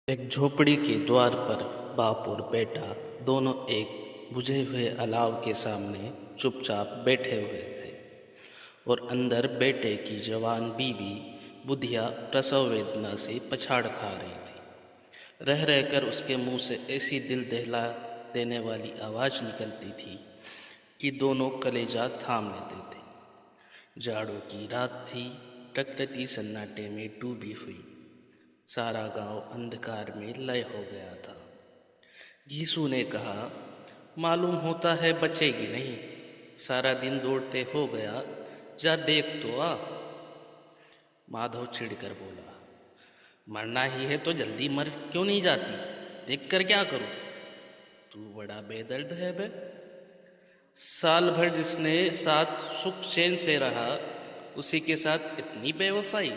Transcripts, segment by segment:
एक झोपड़ी के द्वार पर बाप और बेटा दोनों एक बुझे हुए अलाव के सामने चुपचाप बैठे हुए थे और अंदर बेटे की जवान बीवी बुधिया प्रसव वेदना से पछाड़ खा रही थी। रह रहकर उसके मुंह से ऐसी दिल दहला देने वाली आवाज़ निकलती थी कि दोनों कलेजा थाम लेते थे। जाड़ों की रात थी, प्रकृति सन्नाटे में डूबी हुई। सारा गांव अंधकार में लय हो गया था। घीसू ने कहा, मालूम होता है बचेगी नहीं। सारा दिन दौड़ते हो गया, जा देख तो आ। माधव चिढ़कर बोला, मरना ही है तो जल्दी मर क्यों नहीं जाती? देख कर क्या करूं? तू बड़ा बेदर्द है बे। साल भर जिसने साथ सुख चैन से रहा, उसी के साथ इतनी बेवफाई।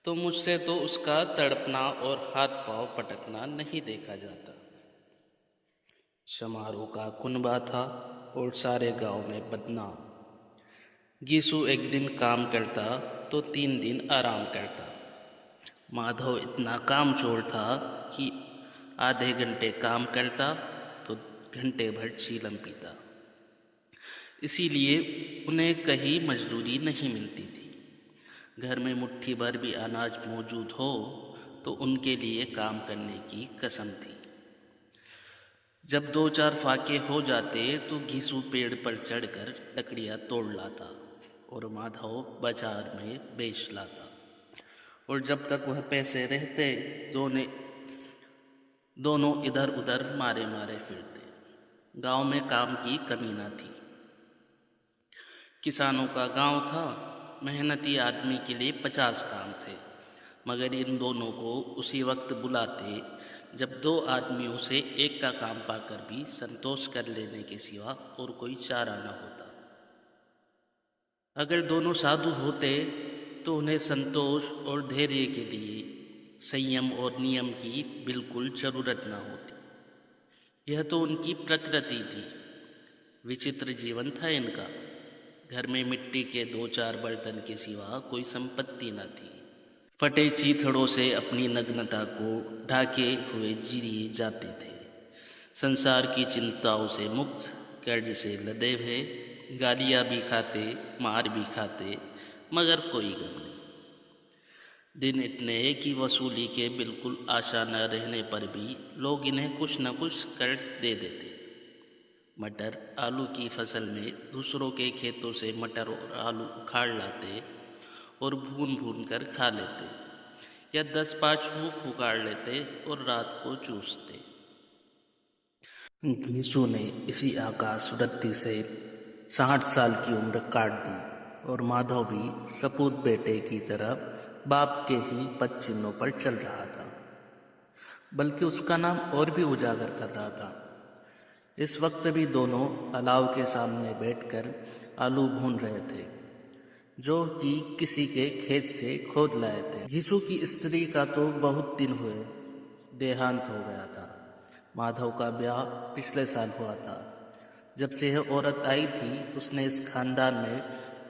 तो मुझसे तो उसका तड़पना और हाथ पांव पटकना नहीं देखा जाता। समारोह का कुनबा था और सारे गांव में बदनाम। गीसू एक दिन काम करता तो 3 दिन आराम करता। माधव इतना कामचोर था कि आधे घंटे काम करता तो घंटे भर चीलम पीता। इसीलिए उन्हें कहीं मजदूरी नहीं मिलती थी। घर में मुट्ठी भर भी अनाज मौजूद हो तो उनके लिए काम करने की कसम थी। जब 2-4 फाके हो जाते तो घीसू पेड़ पर चढ़कर लकड़ियाँ तोड़ लाता और माधव बाजार में बेच लाता। और जब तक वह पैसे रहते दोनों इधर उधर मारे मारे फिरते। गांव में काम की कमी न थी। किसानों का गांव था, मेहनती आदमी के लिए 50 काम थे, मगर इन दोनों को उसी वक्त बुलाते जब 2 आदमियों से एक का काम पाकर भी संतोष कर लेने के सिवा और कोई चारा न होता। अगर दोनों साधु होते तो उन्हें संतोष और धैर्य के लिए संयम और नियम की बिल्कुल जरूरत न होती। यह तो उनकी प्रकृति थी। विचित्र जीवन था इनका। घर में मिट्टी के 2-4 बर्तन के सिवा कोई संपत्ति न थी। फटे चीथड़ों से अपनी नग्नता को ढाके हुए जिए जाते थे। संसार की चिंताओं से मुक्त, कर्ज से लदे हुए, गालियाँ भी खाते, मार भी खाते, मगर कोई गम नहीं। दिन इतने कि वसूली के बिल्कुल आशा न रहने पर भी लोग इन्हें कुछ न कुछ कर्ज दे देते। मटर आलू की फसल में दूसरों के खेतों से मटर और आलू उखाड़ लाते और भून भून कर खा लेते, या 10-5 मुख उखाड़ लेते और रात को चूसते। घीसू ने इसी आकाश वृत्ति से 60 साल की उम्र काट दी और माधव भी सपूत बेटे की तरह बाप के ही पद चिन्हों पर चल रहा था, बल्कि उसका नाम और भी उजागर कर रहा था। इस वक्त भी दोनों अलाव के सामने बैठकर आलू भून रहे थे, जो कि किसी के खेत से खोद लाए थे। घीसू की स्त्री का तो बहुत दिन हुए देहांत हो गया था। माधव का ब्याह पिछले साल हुआ था। जब से यह औरत आई थी, उसने इस खानदान में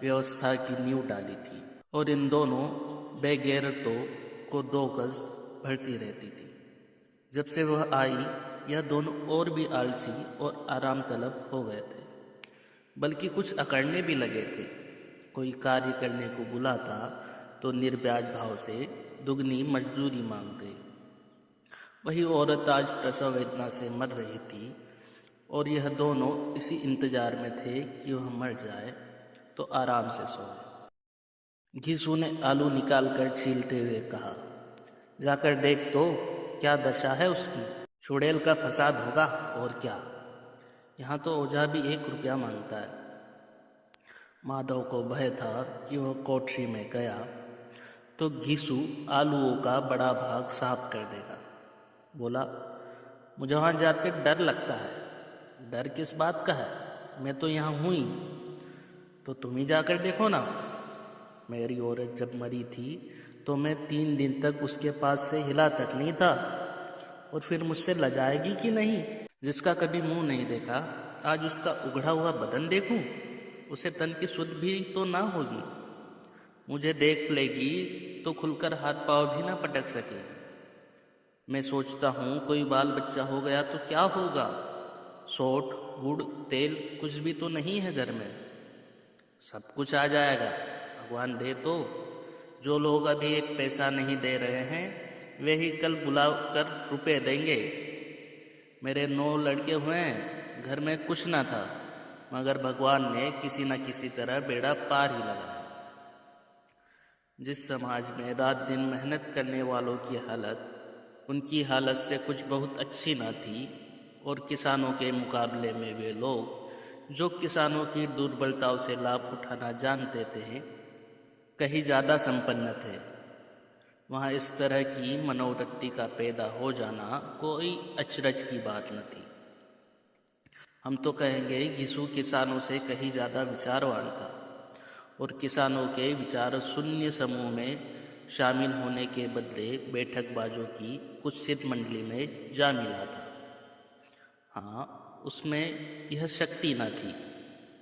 व्यवस्था की नींव डाली थी और इन दोनों बेगैरतों को 2 गज भरती रहती थी। जब से वह आई, यह दोनों और भी आलसी और आराम तलब हो गए थे, बल्कि कुछ अकड़ने भी लगे थे। कोई कार्य करने को बुलाता तो निर्ब्याज भाव से दुगनी मजदूरी मांगते। वही औरत आज प्रसव वेदना से मर रही थी और यह दोनों इसी इंतजार में थे कि वह मर जाए तो आराम से सोए। घीसू ने आलू निकाल कर छीलते हुए कहा, जाकर देख तो क्या दशा है उसकी। चुड़ैल का फसाद होगा और क्या। यहाँ तो ओझा भी 1 रुपया मांगता है। माधव को भय था कि वह कोठरी में गया तो घीसू आलूओं का बड़ा भाग साफ कर देगा। बोला, मुझे वहाँ जाते डर लगता है। डर किस बात का है? मैं तो यहाँ हूँ ही। तो तुम ही जाकर देखो ना। मेरी औरत जब मरी थी तो मैं 3 दिन तक उसके पास से हिला तक नहीं था, और फिर मुझसे लजाएगी कि नहीं? जिसका कभी मुंह नहीं देखा, आज उसका उघड़ा हुआ बदन देखूं? उसे तन की सुध भी तो ना होगी। मुझे देख लेगी तो खुलकर हाथ पांव भी ना पटक सकेगी। मैं सोचता हूँ कोई बाल बच्चा हो गया तो क्या होगा। सोंठ, गुड़, तेल कुछ भी तो नहीं है घर में। सब कुछ आ जाएगा, भगवान दे तो। जो लोग अभी एक पैसा नहीं दे रहे हैं वे ही कल बुला कर रुपये देंगे। मेरे 9 लड़के हुए हैं, घर में कुछ ना था, मगर भगवान ने किसी न किसी तरह बेड़ा पार ही लगाया। जिस समाज में रात दिन मेहनत करने वालों की हालत उनकी हालत से कुछ बहुत अच्छी ना थी, और किसानों के मुकाबले में वे लोग जो किसानों की दुर्बलताओं से लाभ उठाना जानते थे कहीं ज़्यादा संपन्न थे, वहाँ इस तरह की मनोवृत्ति का पैदा हो जाना कोई अचरज की बात न थी। हम तो कहेंगे यीशु किसानों से कहीं ज़्यादा विचारवान था, और किसानों के विचार शून्य समूह में शामिल होने के बदले बैठकबाजों की कुत्सित मंडली में जा मिला था। हाँ, उसमें यह शक्ति न थी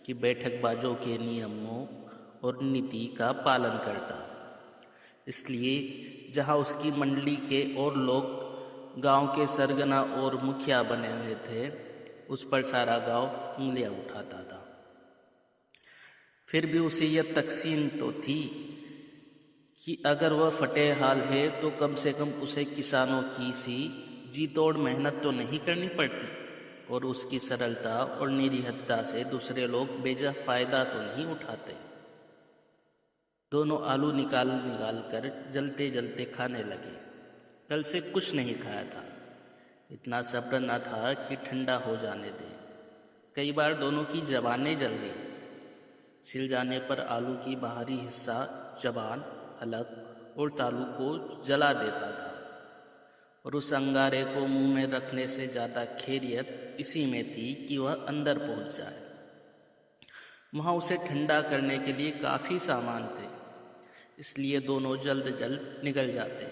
कि बैठकबाजों के नियमों और नीति का पालन करता। इसलिए जहाँ उसकी मंडली के और लोग गांव के सरगना और मुखिया बने हुए थे, उस पर सारा गांव उंगलियां उठाता था। फिर भी उसे यह तकसीम तो थी कि अगर वह फटे हाल है तो कम से कम उसे किसानों की सी जी तोड़ मेहनत तो नहीं करनी पड़ती, और उसकी सरलता और निरीहता से दूसरे लोग बेजा फायदा तो नहीं उठाते। दोनों आलू निकाल कर जलते जलते खाने लगे। कल से कुछ नहीं खाया था, इतना सब्र न था कि ठंडा हो जाने दे। कई बार दोनों की जबानें जल गई। छिल जाने पर आलू की बाहरी हिस्सा जबान, हलक और तालू को जला देता था, और उस अंगारे को मुंह में रखने से ज़्यादा खैरियत इसी में थी कि वह अंदर पहुंच जाए। वहाँ उसे ठंडा करने के लिए काफ़ी सामान थे, इसलिए दोनों जल्द जल्द निकल जाते।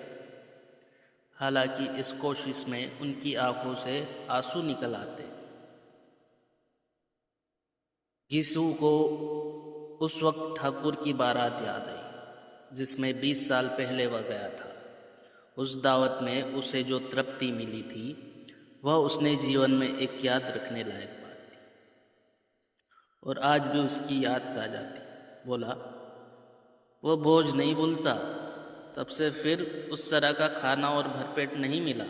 हालांकि इस कोशिश में उनकी आंखों से आंसू निकल आते। यीशु को उस वक्त ठाकुर की बारात याद आई जिसमें 20 साल पहले वह गया था। उस दावत में उसे जो तृप्ति मिली थी वह उसने जीवन में एक याद रखने लायक बात थी, और आज भी उसकी याद ताजा थी। बोला, वह बोझ नहीं भूलता। तब से फिर उस तरह का खाना और भरपेट नहीं मिला।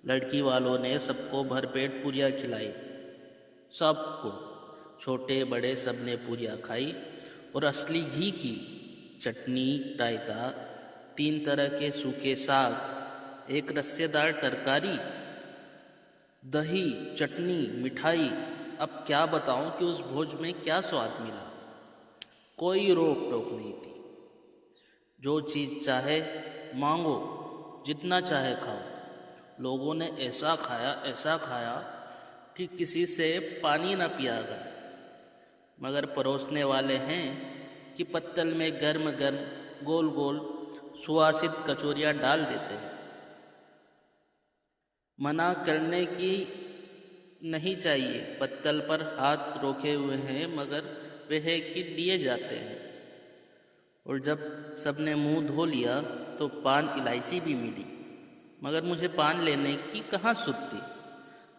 लड़की वालों ने सबको भरपेट पूरियाँ खिलाई, सबको, छोटे बड़े सब ने पूरियाँ खाई, और असली घी की चटनी, रायता, 3 तरह के सूखे साग, एक रस्सेदार तरकारी, दही, चटनी, मिठाई। अब क्या बताऊं कि उस भोज में क्या स्वाद मिला। कोई रोक टोक नहीं थी। जो चीज़ चाहे मांगो, जितना चाहे खाओ। लोगों ने ऐसा खाया कि किसी से पानी न पिया गया। मगर परोसने वाले हैं कि पत्तल में गर्म गर्म गोल गोल सुवासित कचौरियाँ डाल देते हैं। मना करने की नहीं चाहिए, पत्तल पर हाथ रोके हुए हैं, मगर वह है कि दिए जाते हैं। और जब सबने मुंह धो लिया तो पान इलायची भी मिली, मगर मुझे पान लेने की कहाँ सुध थी।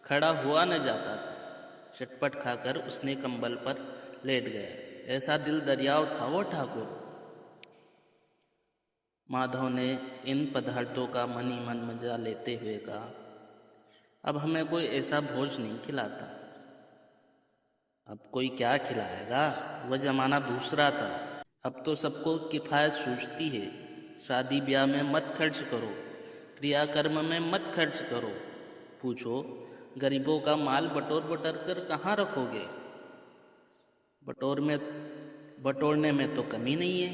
खड़ा हुआ न जाता था। चटपट खाकर उसने कंबल पर लेट गया। ऐसा दिल दरियाव था वो ठाकुर। माधव ने इन पदार्थों का मनी मन मजा लेते हुए कहा, अब हमें कोई ऐसा भोज नहीं खिलाता। अब कोई क्या खिलाएगा, वह जमाना दूसरा था। अब तो सबको किफ़ायत सूझती है। शादी ब्याह में मत खर्च करो, क्रियाकर्म में मत खर्च करो। पूछो, गरीबों का माल बटोर कर कहाँ रखोगे। बटोरने में तो कमी नहीं है।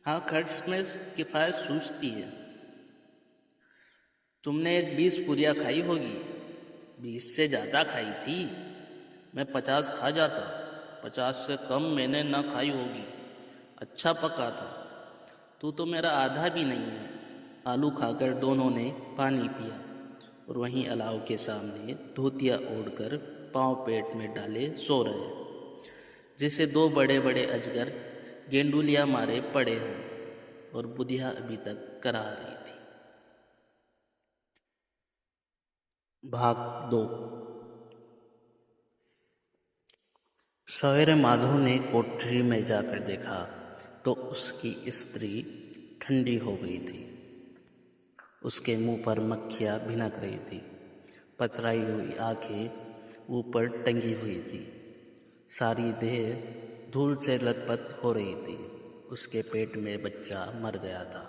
हाँ, खर्च में किफ़ायत सूझती है। तुमने एक 20 पूरियाँ खाई होगी। 20 से ज़्यादा खाई थी। मैं 50 खा जाता। 50 से कम मैंने ना खाई होगी। अच्छा पका था। तू तो मेरा आधा भी नहीं है। आलू खाकर दोनों ने पानी पिया, और वहीं अलाव के सामने धोतिया ओढ़कर पाँव पेट में डाले सो रहे, जैसे 2 बड़े बड़े अजगर गेंडुलिया मारे पड़े हों, और बुधिया अभी तक करा रही थी। भाग 2। सवेरे माधव ने कोठरी में जाकर देखा तो उसकी स्त्री ठंडी हो गई थी। उसके मुंह पर मक्खियाँ भिनक रही थी। पथराई हुई आंखें ऊपर टंगी हुई थी। सारी देह धूल से लथपथ हो रही थी। उसके पेट में बच्चा मर गया था।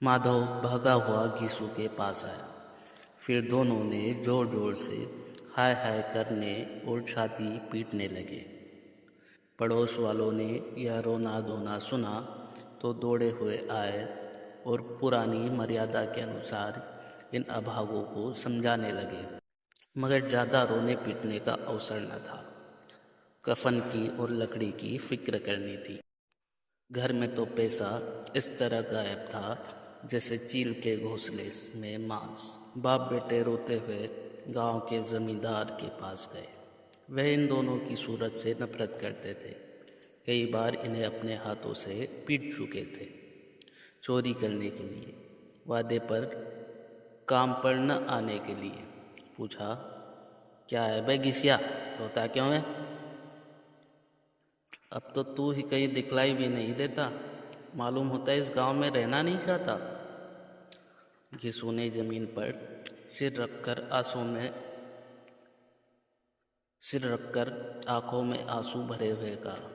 माधव भागा हुआ गीसू के पास आया। फिर दोनों ने जोर जोर से हाय हाय करने और छाती पीटने लगे। पड़ोस वालों ने यह रोना धोना सुना तो दौड़े हुए आए और पुरानी मर्यादा के अनुसार इन अभागों को समझाने लगे, मगर ज़्यादा रोने पीटने का अवसर न था। कफन की और लकड़ी की फिक्र करनी थी। घर में तो पैसा इस तरह गायब था जैसे चील के घोंसले में मांस। बाप बेटे रोते हुए गांव के जमींदार के पास गए। वह इन दोनों की सूरत से नफरत करते थे। कई बार इन्हें अपने हाथों से पीट चुके थे। चोरी करने के लिए, वादे पर, काम पर न आने के लिए। पूछा, क्या है बे घिसिया, रोता क्यों है? अब तो तू ही कहीं दिखलाई भी नहीं देता। मालूम होता है इस गांव में रहना नहीं चाहता। घिसू ने जमीन पर सिर रखकर आंखों में आंसू भरे हुए कहा,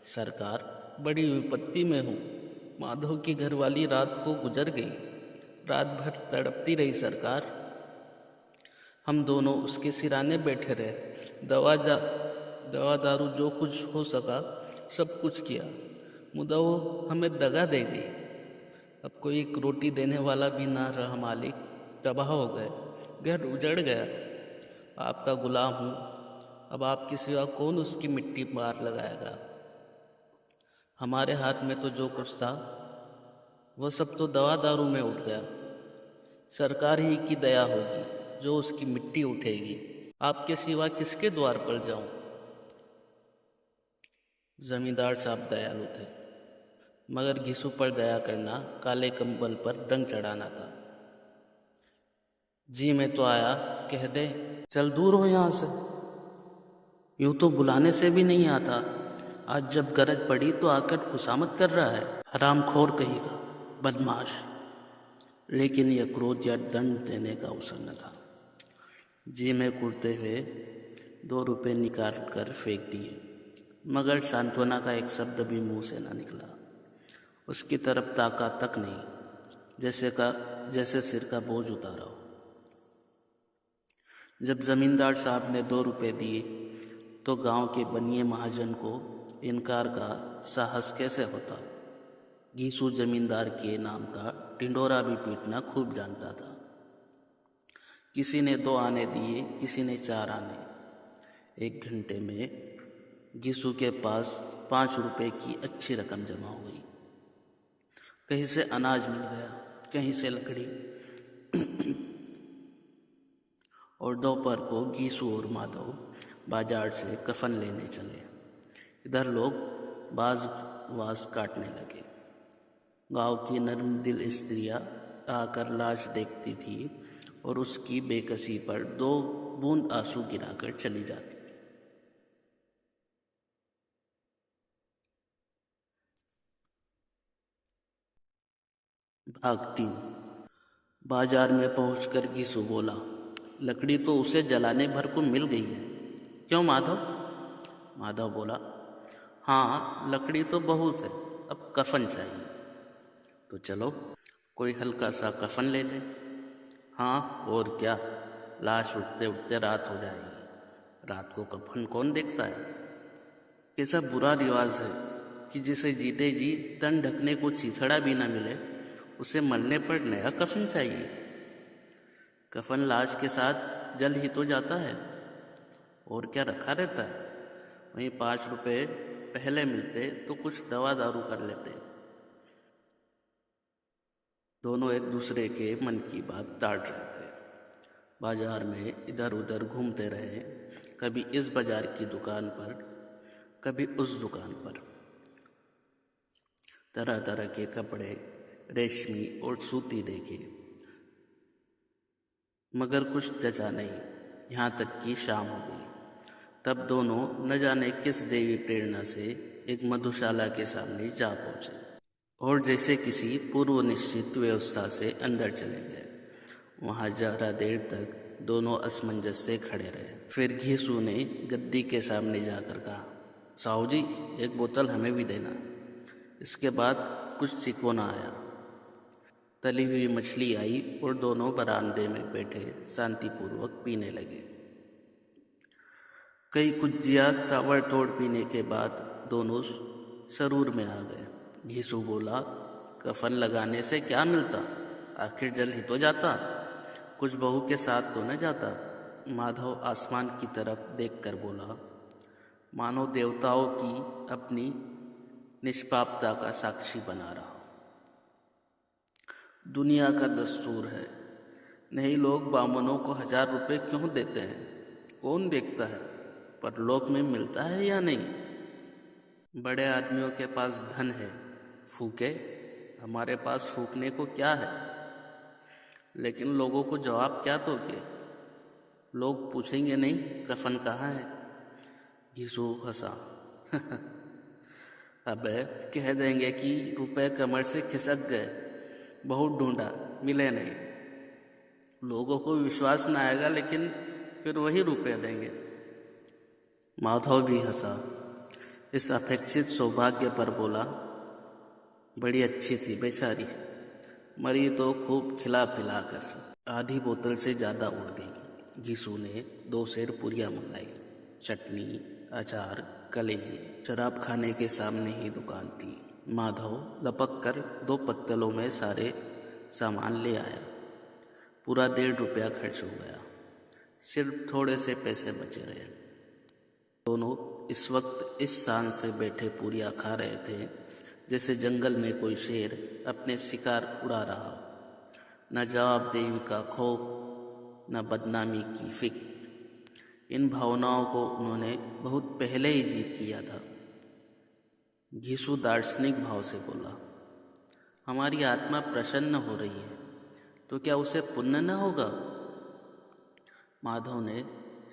सरकार, बड़ी विपत्ति में हूँ। माधव की घरवाली रात को गुजर गई। रात भर तड़पती रही सरकार। हम दोनों उसके सिराने बैठे रहे। दवा दारू जो कुछ हो सका सब कुछ किया, मुदा वो हमें दगा दे गई। अब कोई एक रोटी देने वाला भी ना रहा मालिक। तबाह हो गए, घर उजड़ गया। आपका गुलाम हूँ। अब आपके सिवा कौन उसकी मिट्टी मार लगाएगा? हमारे हाथ में तो जो कुछ था वह सब तो दवा दारू में उठ गया। सरकार ही की दया होगी जो उसकी मिट्टी उठेगी। आपके सिवा किसके द्वार पर जाऊं? जमींदार साहब दयालु थे, मगर घिसू पर दया करना काले कंबल पर रंग चढ़ाना था। जी मैं तो आया, कह दे, चल दूर हो यहाँ से। यूं तो बुलाने से भी नहीं आता, आज जब गरज पड़ी तो आकर खुशामद कर रहा है। हरामखोर कहेगा, बदमाश। लेकिन यह क्रोध या दंड देने का अवसर न था। जी में कुड़ते हुए 2 रुपये निकाल कर फेंक दिए, मगर सांत्वना का एक शब्द भी मुंह से न निकला। उसकी तरफ ताका तक नहीं, जैसे सिर का बोझ उतारा हो। जब जमींदार साहब ने 2 रुपये दिए तो गांव के बनिए महाजन को इनकार का साहस कैसे होता? घीसू जमींदार के नाम का टिंडोरा भी पीटना खूब जानता था। किसी ने 2 आने दिए, किसी ने 4 आने। 1 घंटे में घीसू के पास 5 रुपये की अच्छी रकम जमा हो गई। कहीं से अनाज मिल गया, कहीं से लकड़ी। और दोपहर को घीसू और माधव बाजार से कफन लेने चले। इधर लोग वास काटने लगे। गांव की नर्म दिल स्त्रियां आकर लाश देखती थी और उसकी बेकसी पर 2 बूंद आंसू गिराकर चली जाती। भाग 3। बाजार में पहुंचकर घिसू बोला, लकड़ी तो उसे जलाने भर को मिल गई है। क्यों माधव? माधव बोला, हाँ लकड़ी तो बहुत है, अब कफन चाहिए। तो चलो कोई हल्का सा कफन ले लें। हाँ और क्या, लाश उठते उठते रात हो जाएगी। रात को कफन कौन देखता है? कैसा बुरा रिवाज है कि जिसे जीते जी तन ढकने को चिथड़ा भी ना मिले, उसे मरने पर नया कफन चाहिए। कफन लाश के साथ जल ही तो जाता है, और क्या रखा रहता है? वहीं 5 रुपये पहले मिलते तो कुछ दवा दारू कर लेते। दोनों एक दूसरे के मन की बात ताड़ रहे थे। बाजार में इधर उधर घूमते रहे, कभी इस बाजार की दुकान पर, कभी उस दुकान पर। तरह तरह के कपड़े, रेशमी और सूती देखे। मगर कुछ जचा नहीं। यहाँ तक कि शाम हो गई। तब दोनों न जाने किस देवी प्रेरणा से एक मधुशाला के सामने जा पहुँचे और जैसे किसी पूर्व निश्चित व्यवस्था से अंदर चले गए। वहाँ ज़रा देर तक दोनों असमंजस से खड़े रहे। फिर घीसू ने गद्दी के सामने जाकर कहा, साहू जी, एक बोतल हमें भी देना। इसके बाद कुछ चिकोना आया। तली हुई मछली आई और दोनों बरामदे में बैठे शांतिपूर्वक पीने लगे। कई कुज्जिया ताबड़तोड़ पीने के बाद दोनों सरूर में आ गए। घीसू बोला, कफन लगाने से क्या मिलता, आखिर जल ही तो जाता, कुछ बहू के साथ तो न जाता। माधव आसमान की तरफ देखकर बोला, मानो देवताओं की अपनी निष्पापता का साक्षी बना रहा। दुनिया का दस्तूर है, नहीं लोग बामनों को 1000 रुपये क्यों देते हैं, कौन देखता है, परलोक में मिलता है या नहीं। बड़े आदमियों के पास धन है, फूके, हमारे पास फूकने को क्या है। लेकिन लोगों को जवाब क्या दोगे, लोग पूछेंगे नहीं कफन कहाँ है। घीसू हंसा अबे कह देंगे कि रुपए कमर से खिसक गए, बहुत ढूंढा मिले नहीं। लोगों को विश्वास न आएगा, लेकिन फिर वही रुपए देंगे। माधव भी हंसा। इस अपेक्षित सौभाग्य पर बोला, बड़ी अच्छी थी बेचारी, मरी तो खूब खिला पिला कर, आधी बोतल से ज़्यादा उड़ गई। घीसू ने 2 सेर पुरिया मंगाई, चटनी, अचार, कलेजी। शराब खाने के सामने ही दुकान थी। माधव लपक कर 2 पत्तलों में सारे सामान ले आया। पूरा 1.5 रुपया खर्च हो गया, सिर्फ थोड़े से पैसे बचे रहे। दोनों इस वक्त इस शान से बैठे पूरिया खा रहे थे जैसे जंगल में कोई शेर अपने शिकार उड़ा रहा हो। न जवाबदेही का खौफ, न बदनामी की फिक्र। इन भावनाओं को उन्होंने बहुत पहले ही जीत लिया था। घीसू दार्शनिक भाव से बोला, हमारी आत्मा प्रसन्न हो रही है तो क्या उसे पुण्य न होगा। माधव ने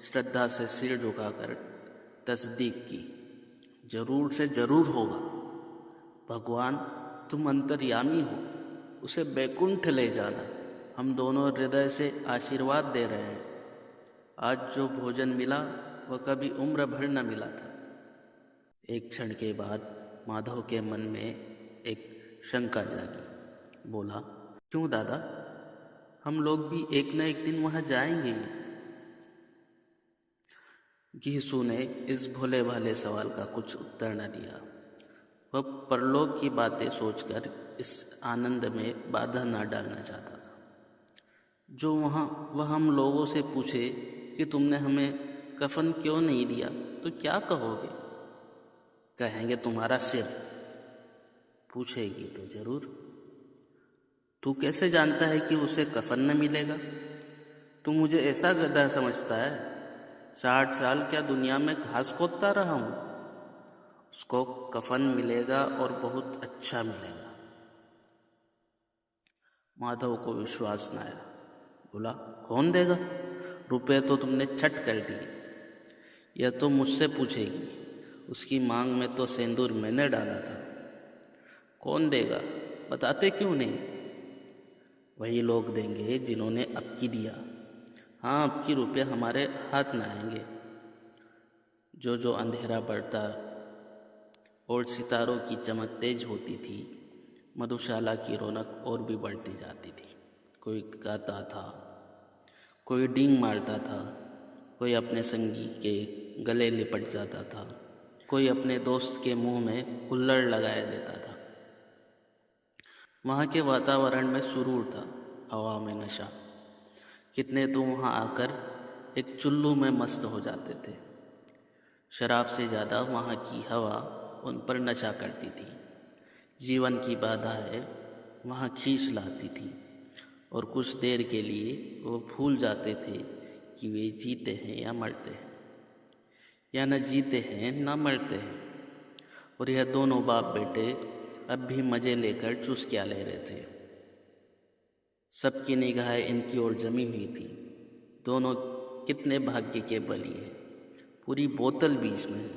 श्रद्धा से सिर झुकाकर तस्दीक की, जरूर से जरूर होगा। भगवान तुम अंतर्यामी हो, उसे बैकुंठ ले जाना। हम दोनों हृदय से आशीर्वाद दे रहे हैं। आज जो भोजन मिला वह कभी उम्र भर न मिला था। एक क्षण के बाद माधव के मन में एक शंका जागी। बोला, क्यों दादा, हम लोग भी एक न एक दिन वहाँ जाएंगे ही। घीसू ने इस भोले भाले सवाल का कुछ उत्तर न दिया। वह परलोक की बातें सोचकर इस आनंद में बाधा न डालना चाहता था। जो वह हम लोगों से पूछे कि तुमने हमें कफन क्यों नहीं दिया तो क्या कहोगे। कहेंगे तुम्हारा सिर। पूछेगी तो जरूर, तू कैसे जानता है कि उसे कफन न मिलेगा। तू मुझे ऐसा गधा समझता है, 60 साल क्या दुनिया में घास खोदता रहा हूँ। उसको कफन मिलेगा और बहुत अच्छा मिलेगा। माधव को विश्वास न आया। बोला, कौन देगा, रुपए तो तुमने छट कर दिए। यह तो मुझसे पूछेगी, उसकी मांग में तो सिंदूर मैंने डाला था। कौन देगा, बताते क्यों नहीं। वही लोग देंगे जिन्होंने अबकी दिया। हाँ, अबकी रुपये हमारे हाथ न आएंगे। जो अंधेरा बढ़ता और सितारों की चमक तेज होती थी, मधुशाला की रौनक और भी बढ़ती जाती थी। कोई गाता था, कोई डींग मारता था, कोई अपने संगी के गले लिपट जाता था, कोई अपने दोस्त के मुंह में हुल्लड़ लगाए देता था। वहाँ के वातावरण में सुरूर था, हवा में नशा। कितने तो वहाँ आकर एक चुल्लू में मस्त हो जाते थे। शराब से ज़्यादा वहाँ की हवा उन पर नशा करती थी। जीवन की बाधाएं वहाँ खींच लाती थी और कुछ देर के लिए वो भूल जाते थे कि वे जीते हैं या मरते हैं, या न जीते हैं न मरते हैं। और यह दोनों बाप बेटे अब भी मज़े लेकर चुस्कियाँ ले रहे थे। सबकी निगाहें इनकी ओर जमी हुई थी। दोनों कितने भाग्य के बली हैं। पूरी बोतल बीच में है।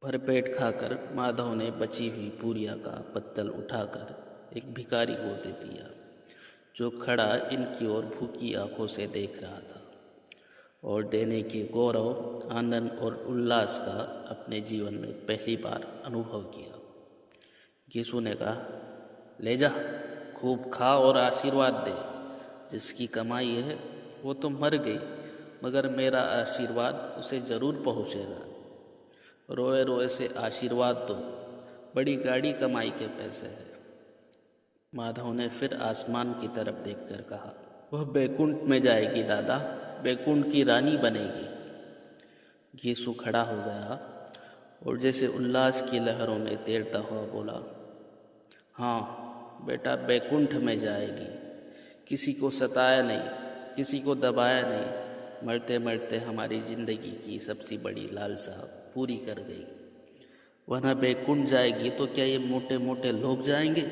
भरपेट खाकर माधव ने बची हुई पूरिया का पत्तल उठाकर एक भिखारी को दे दिया, जो खड़ा इनकी ओर भूखी आंखों से देख रहा था और देने के गौरव, आनंद और उल्लास का अपने जीवन में पहली बार अनुभव किया। यीशु ने कहा, ले जा, खूब खा और आशीर्वाद दे। जिसकी कमाई है वो तो मर गई, मगर मेरा आशीर्वाद उसे जरूर पहुँचेगा। रोए रोए से आशीर्वाद दो, बड़ी गाड़ी कमाई के पैसे है। माधव ने फिर आसमान की तरफ देखकर कहा, वह बैकुंठ में जाएगी दादा, बैकुंठ की रानी बनेगी। यीशु खड़ा हो गया और जैसे उल्लास की लहरों में तैरता हुआ बोला, हाँ बेटा, बैकुंठ में जाएगी। किसी को सताया नहीं, किसी को दबाया नहीं, मरते मरते हमारी ज़िंदगी की सबसे बड़ी लालसा पूरी कर गई। वरना बैकुंठ जाएगी तो क्या ये मोटे मोटे लोग जाएंगे,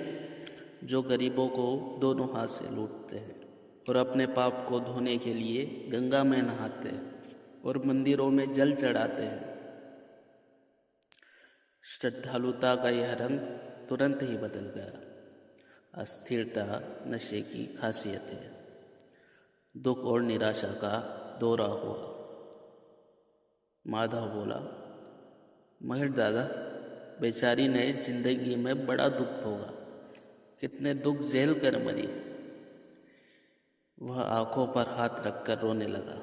जो गरीबों को दोनों हाथ से लूटते हैं और अपने पाप को धोने के लिए गंगा में नहाते हैं और मंदिरों में जल चढ़ाते हैं। श्रद्धालुता का यह रंग तुरंत ही बदल गया। अस्थिरता नशे की खासियत है। दुख और निराशा का दौरा हुआ। माधव बोला, मगर दादा, बेचारी ने जिंदगी में बड़ा दुख भोगा, कितने दुख झेल कर मरी। वह आंखों पर हाथ रखकर रोने लगा,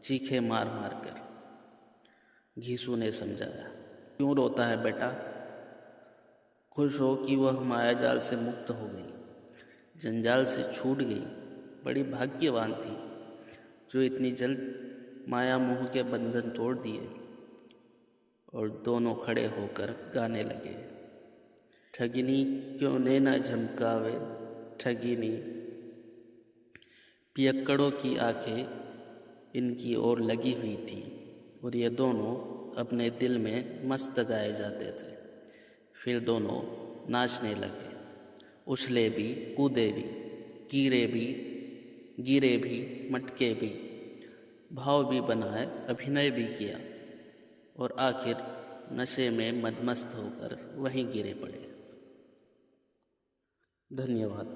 चीखे मार मार कर। यीशु ने समझाया, क्यों रोता है बेटा? खुश हो कि वह मायाजाल से मुक्त हो गई, जंजाल से छूट गई। बड़ी भाग्यवान थी जो इतनी जल्द माया मोह के बंधन तोड़ दिए। और दोनों खड़े होकर गाने लगे, ठगिनी क्यों नैना झमकावे, ठगिनी। पियक्कड़ों की आंखें इनकी ओर लगी हुई थी और ये दोनों अपने दिल में मस्त गाए जाते थे। फिर दोनों नाचने लगे, उछले भी, कूदे भी, गिरे भी, मटके भी, भाव भी बनाए, अभिनय भी किया और आखिर नशे में मदमस्त होकर वहीं गिरे पड़े। धन्यवाद।